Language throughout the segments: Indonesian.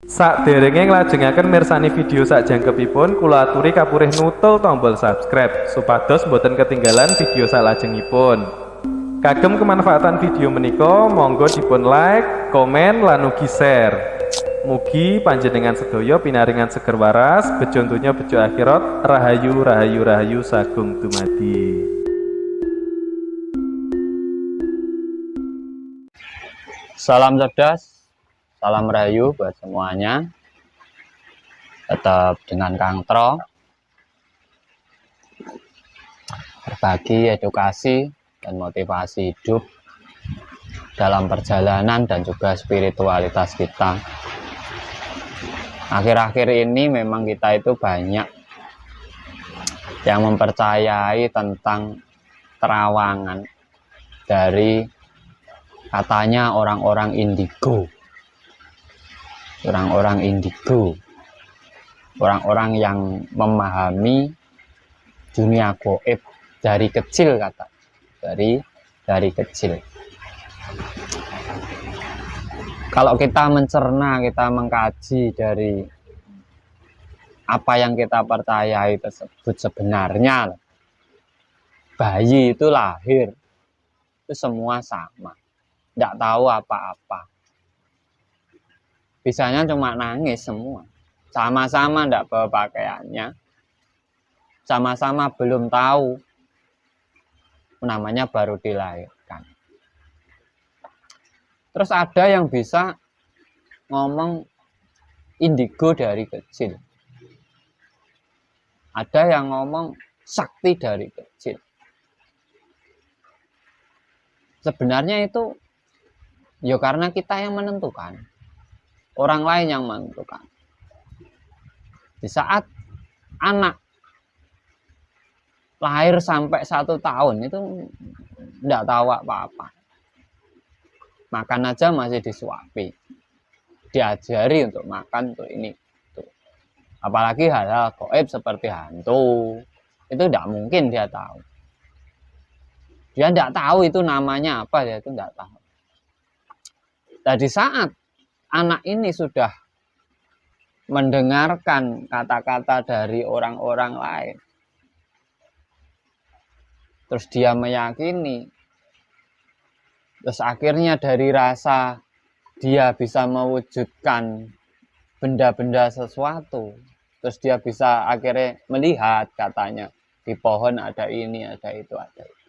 Sakderenge nglajengaken mirsani video sakjangkepipun, kula aturi kapurih nutul tombol subscribe supados boten ketinggalan video salajengipun. Kagem kemanfaatan video menika, monggo dipun like, komen, lan ugi share. Mugi panjenengan sedaya pinaringan seger waras, bejo donya bejo akhirat, rahayu rahayu rahayu sagung dumadi. Salam cerdas, salam rahayu buat semuanya. Tetap dengan Kang Tro, berbagi edukasi dan motivasi hidup dalam perjalanan dan juga spiritualitas kita. Akhir-akhir ini memang kita itu banyak yang mempercayai tentang terawangan dari katanya orang-orang indigo. Orang-orang indigo, orang-orang yang memahami dunia gaib dari kecil, kata dari kecil. Kalau kita mencerna, kita mengkaji dari apa yang kita percayai tersebut, sebenarnya bayi itu lahir itu semua sama, tidak tahu apa-apa. Bisanya cuma nangis semua. Sama-sama tidak bawa pakaiannya. Sama-sama belum tahu. Namanya baru dilahirkan. Terus ada yang bisa ngomong indigo dari kecil. Ada yang ngomong sakti dari kecil. Sebenarnya itu ya karena kita yang menentukan. Orang lain yang menentukan. Di saat anak lahir sampai 1 tahun itu tidak tahu apa-apa. Makan aja masih disuapi. Diajari untuk makan untuk ini. Tuh. Apalagi hal-hal gaib seperti hantu. Itu tidak mungkin dia tahu. Dia tidak tahu itu namanya apa, dia itu tidak tahu. Nah, di saat anak ini sudah mendengarkan kata-kata dari orang-orang lain, terus dia meyakini, terus akhirnya dari rasa dia bisa mewujudkan benda-benda sesuatu, terus dia bisa akhirnya melihat, katanya di pohon ada ini, ada itu, ada itu.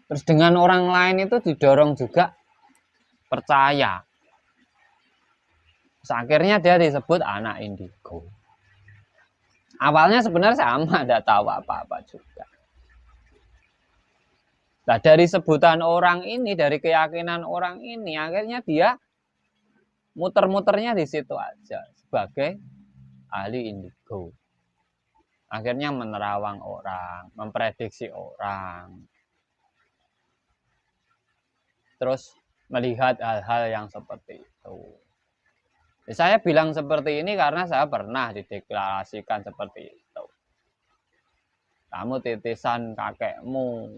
Terus dengan orang lain itu didorong juga percaya. Terus akhirnya dia disebut anak indigo. Awalnya sebenarnya sama, tidak tahu apa-apa juga. Nah, dari sebutan orang ini, dari keyakinan orang ini, akhirnya dia muter-muternya di situ aja sebagai ahli indigo. Akhirnya menerawang orang, memprediksi orang. Terus melihat hal-hal yang seperti itu. Saya bilang seperti ini karena saya pernah dideklarasikan seperti itu. Kamu titisan kakekmu.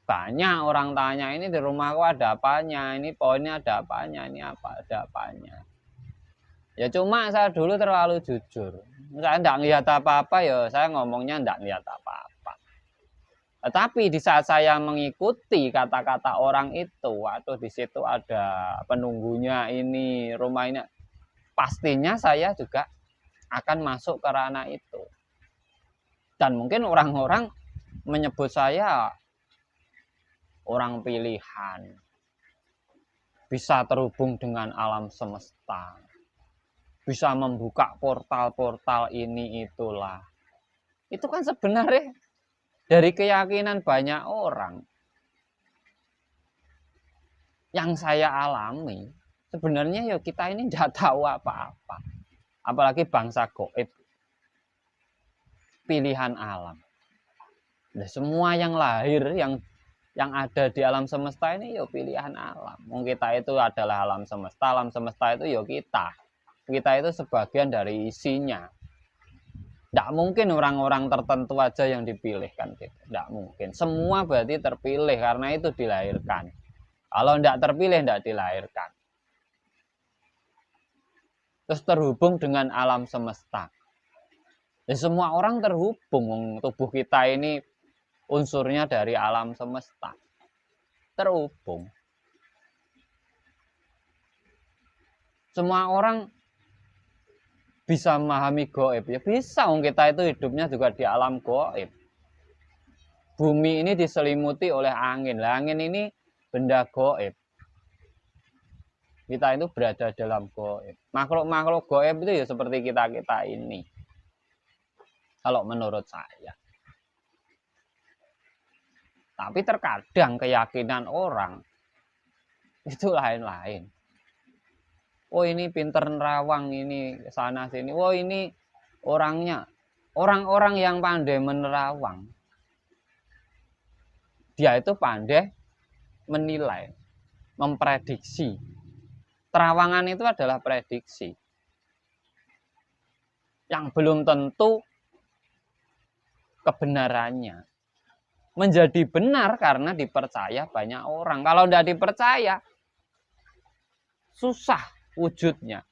Banyak orang tanya, ini di rumahku ada apanya, ini pohonnya ada apanya, ini apa ada apanya. Ya cuma saya dulu terlalu jujur. Saya tidak lihat apa-apa, ya saya ngomongnya tidak lihat apa-apa. Tetapi di saat saya mengikuti kata-kata orang itu, waduh di situ ada penunggunya ini, rumah ini, pastinya saya juga akan masuk ke ranah itu. Dan mungkin orang-orang menyebut saya orang pilihan, bisa terhubung dengan alam semesta, bisa membuka portal-portal ini itulah. Itu kan sebenarnya dari keyakinan banyak orang yang saya alami. Sebenarnya ya kita ini tidak tahu apa-apa. Apalagi bangsa gaib. Pilihan alam. Nah, semua yang lahir, yang ada di alam semesta ini ya pilihan alam. Kita itu adalah alam semesta itu ya kita. Kita itu sebagian dari isinya. Tidak mungkin orang-orang tertentu aja yang dipilih kan, tidak mungkin. Semua berarti terpilih karena itu dilahirkan. Kalau tidak terpilih tidak dilahirkan. terus terhubung dengan alam semesta. Ya, semua orang terhubung, tubuh kita ini unsurnya dari alam semesta, terhubung. Semua orang bisa memahami gaib, ya bisa, kita itu hidupnya juga di alam gaib. Bumi ini diselimuti oleh angin, angin ini benda gaib. Kita itu berada dalam gaib. Makhluk-makhluk gaib itu ya seperti kita-kita ini. Kalau menurut saya. Tapi terkadang keyakinan orang itu lain-lain. Oh, ini pinter nerawang, ini sana sini. Oh, ini orangnya. Orang-orang yang pandai menerawang. Dia itu pandai menilai, memprediksi. Terawangan itu adalah prediksi. Yang belum tentu kebenarannya. Menjadi benar karena dipercaya banyak orang. Kalau tidak dipercaya, susah wujudnya.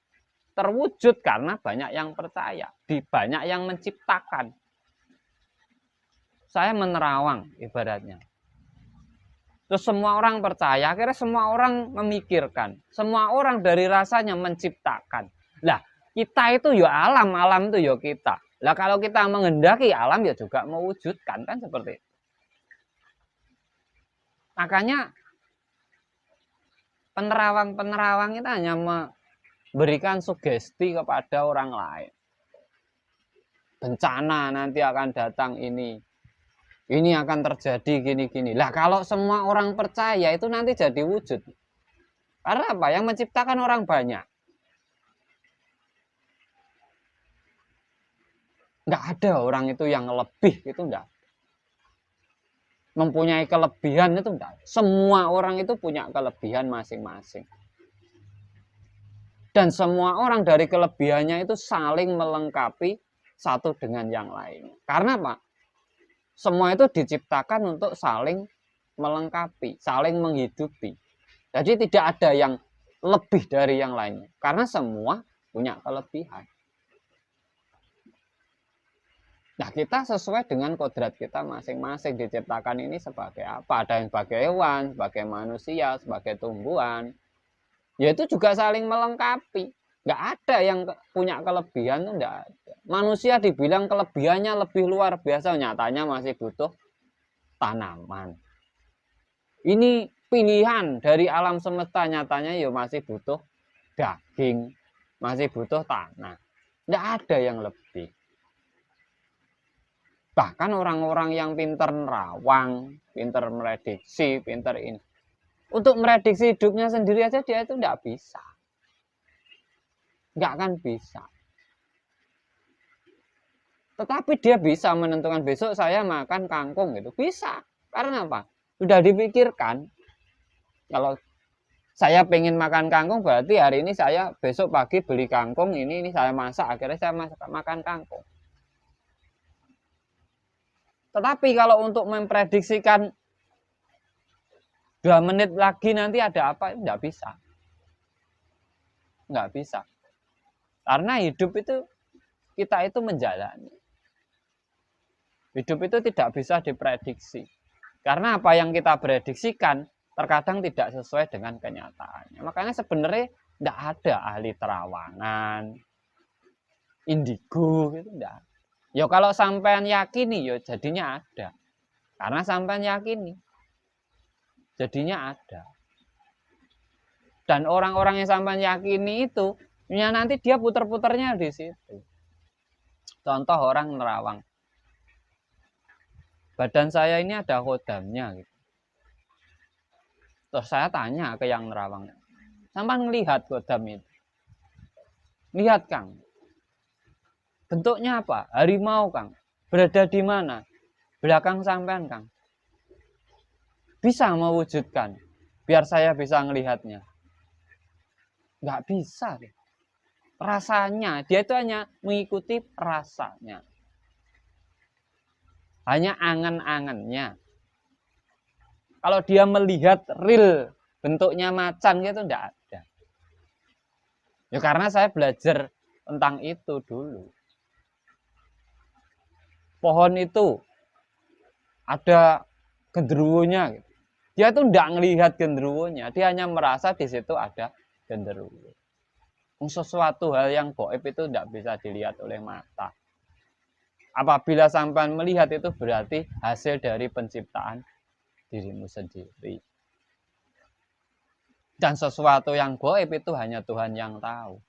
Terwujud karena banyak yang percaya. Banyak yang menciptakan. Saya menerawang ibaratnya. Terus semua orang percaya, akhirnya semua orang memikirkan. Semua orang dari rasanya menciptakan. Lah, kita itu ya alam, alam itu ya kita. Lah kalau kita menghendaki, alam ya juga mewujudkan, kan seperti itu. Makanya penerawang-penerawang itu hanya memberikan sugesti kepada orang lain. Bencana nanti akan datang ini akan terjadi gini-gini. Lah kalau semua orang percaya itu nanti jadi wujud. Karena apa? Yang menciptakan orang banyak. Nggak ada orang itu yang lebih, itu enggak. Mempunyai kelebihan itu enggak. Semua orang itu punya kelebihan masing-masing. Dan semua orang dari kelebihannya itu saling melengkapi satu dengan yang lain. Karena apa? Semua itu diciptakan untuk saling melengkapi, saling menghidupi. Jadi tidak ada yang lebih dari yang lainnya. Karena semua punya kelebihan. Nah, kita sesuai dengan kodrat kita masing-masing diciptakan ini sebagai apa? Ada yang sebagai hewan, sebagai manusia, sebagai tumbuhan. Ya itu juga saling melengkapi. Nggak ada yang punya kelebihan, itu nggak ada. Manusia dibilang kelebihannya lebih luar biasa, nyatanya masih butuh tanaman. Ini pilihan dari alam semesta, nyatanya ya masih butuh daging, masih butuh tanah. Nggak ada yang lebih. Bahkan orang-orang yang pinter nerawang, pinter merediksi, pinter ini. Untuk merediksi hidupnya sendiri aja dia itu nggak bisa. Nggak akan bisa. Tetapi dia bisa menentukan besok saya makan kangkung gitu. Bisa. Karena apa? Sudah dipikirkan. Kalau saya pengen makan kangkung berarti hari ini saya besok pagi beli kangkung ini saya masak. Akhirnya saya makan kangkung. Tetapi kalau untuk memprediksikan 2 menit lagi nanti ada apa, nggak bisa. Nggak bisa. Karena hidup itu, kita itu menjalani. Hidup itu tidak bisa diprediksi. Karena apa yang kita prediksikan, terkadang tidak sesuai dengan kenyataannya. Makanya sebenarnya nggak ada ahli terawangan, indigo, gitu enggak. Ya kalau sampean yakini, ya jadinya ada. Karena sampean yakini, jadinya ada. Dan orang-orang yang sampean yakini itu, ya nanti dia puter-puternya di situ. Contoh orang nerawang. Badan saya ini ada kodamnya gitu. Terus saya tanya ke yang nerawang, sampean ngelihat kodam itu? Lihat, Kang. Bentuknya apa? Harimau, Kang. Berada di mana? Belakang sampean, Kang. Bisa mewujudkan biar saya bisa melihatnya? Nggak bisa. Rasanya, dia itu hanya mengikuti rasanya. Hanya angan-angannya. Kalau dia melihat real bentuknya macan gitu enggak ada. Ya karena saya belajar tentang itu dulu. Pohon itu ada genderuwonya. Dia tuh tidak ngelihat genderuwonya, dia hanya merasa di situ ada genderuwo. Sesuatu hal yang gaib itu tidak bisa dilihat oleh mata. Apabila sampai melihat itu berarti hasil dari penciptaan dirimu sendiri. Dan sesuatu yang gaib itu hanya Tuhan yang tahu.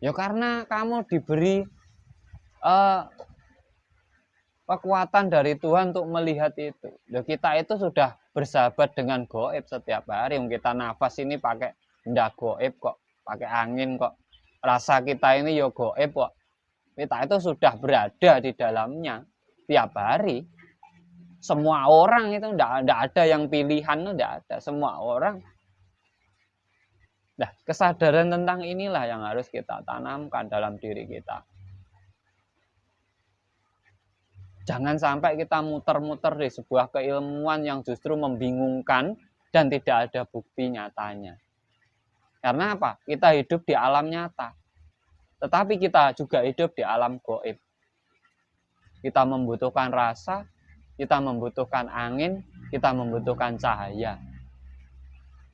Ya karena kamu diberi kekuatan dari Tuhan untuk melihat itu. Ya kita itu sudah bersahabat dengan gaib setiap hari. Kita nafas ini pakai benda gaib kok, pakai angin kok. Rasa kita ini ya gaib kok. Kita itu sudah berada di dalamnya tiap hari. Semua orang itu tidak ada yang pilihan, tidak ada. Semua orang. Nah, kesadaran tentang inilah yang harus kita tanamkan dalam diri kita. Jangan sampai kita muter-muter di sebuah keilmuan yang justru membingungkan dan tidak ada bukti nyatanya. Karena apa? Kita hidup di alam nyata. Tetapi kita juga hidup di alam gaib. Kita membutuhkan rasa, kita membutuhkan angin, kita membutuhkan cahaya.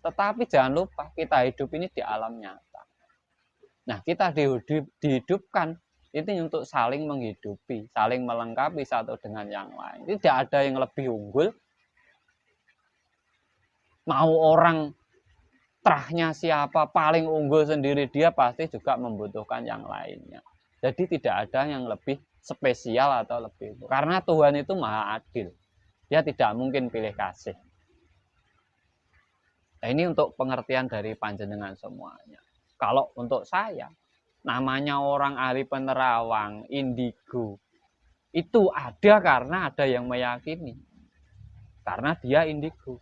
Tetapi jangan lupa kita hidup ini di alam nyata. Nah, kita dihidupkan itu untuk saling menghidupi, saling melengkapi satu dengan yang lain. Tidak ada yang lebih unggul. Mau orang terahnya siapa, paling unggul sendiri, dia pasti juga membutuhkan yang lainnya. Jadi tidak ada yang lebih spesial atau lebih. Karena Tuhan itu maha adil. Dia tidak mungkin pilih kasih. Nah, ini untuk pengertian dari panjenengan semuanya. Kalau untuk saya, namanya orang ahli penerawang, indigo, itu ada karena ada yang meyakini. Karena dia indigo.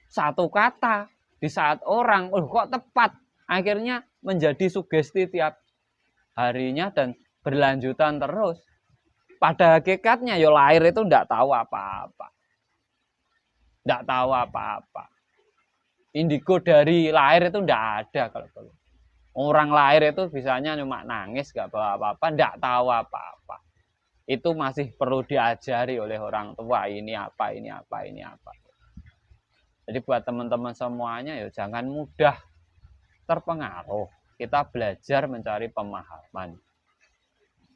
Satu kata di saat orang, kok tepat, akhirnya menjadi sugesti tiap harinya dan berlanjutan terus. Pada hakikatnya ya lahir itu tidak tahu apa-apa. Tidak tahu apa-apa. Indigo dari lahir itu tidak ada kalau perlu. Orang lahir itu bisanya cuma nangis, gak bawa apa-apa, tidak tahu apa-apa. Itu masih perlu diajari oleh orang tua, ini apa, ini apa, ini apa. Jadi buat teman-teman semuanya ya jangan mudah terpengaruh. Kita belajar mencari pemahaman.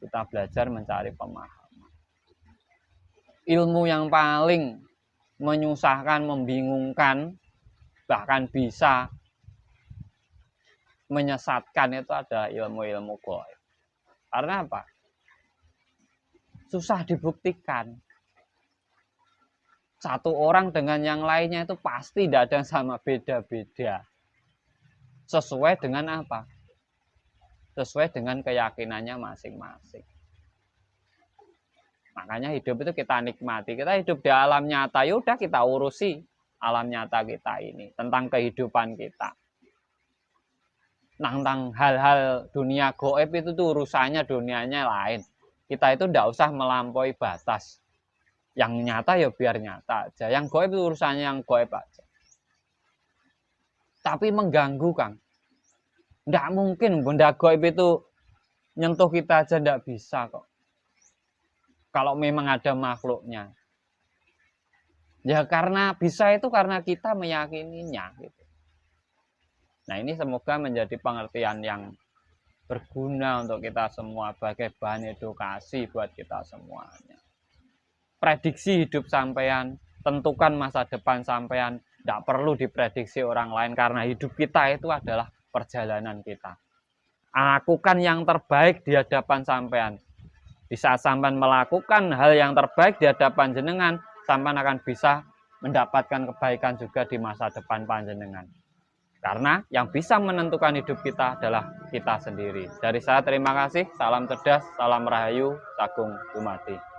Kita belajar mencari pemahaman. Ilmu yang paling menyusahkan, membingungkan, bahkan bisa menyesatkan itu ada ilmu-ilmu gaib. Karena apa? Susah dibuktikan. Satu orang dengan yang lainnya itu pasti tidak ada yang sama, beda-beda. Sesuai dengan apa? Sesuai dengan keyakinannya masing-masing. Makanya hidup itu kita nikmati. Kita hidup di alam nyata, yaudah kita urusi alam nyata kita ini. Tentang kehidupan kita. Tentang hal-hal dunia gaib itu tuh urusannya dunianya lain. Kita itu tidak usah melampaui batas. Yang nyata ya biar nyata aja. Yang gaib itu urusannya yang gaib aja. Tapi mengganggu, Kang. Tidak mungkin benda gaib itu nyentuh kita aja tidak bisa kok. Kalau memang ada makhluknya. Ya karena bisa itu karena kita meyakininya gitu. Nah, ini semoga menjadi pengertian yang berguna untuk kita semua sebagai bahan edukasi buat kita semuanya. Prediksi hidup sampean, tentukan masa depan sampean, tidak perlu diprediksi orang lain karena hidup kita itu adalah perjalanan kita. Lakukan yang terbaik di hadapan sampean. Di saat sampean melakukan hal yang terbaik di hadapan jenengan, sampean akan bisa mendapatkan kebaikan juga di masa depan panjenengan. Karena yang bisa menentukan hidup kita adalah kita sendiri. Dari saya terima kasih, salam cerdas, salam rahayu, Sagung Dumadi.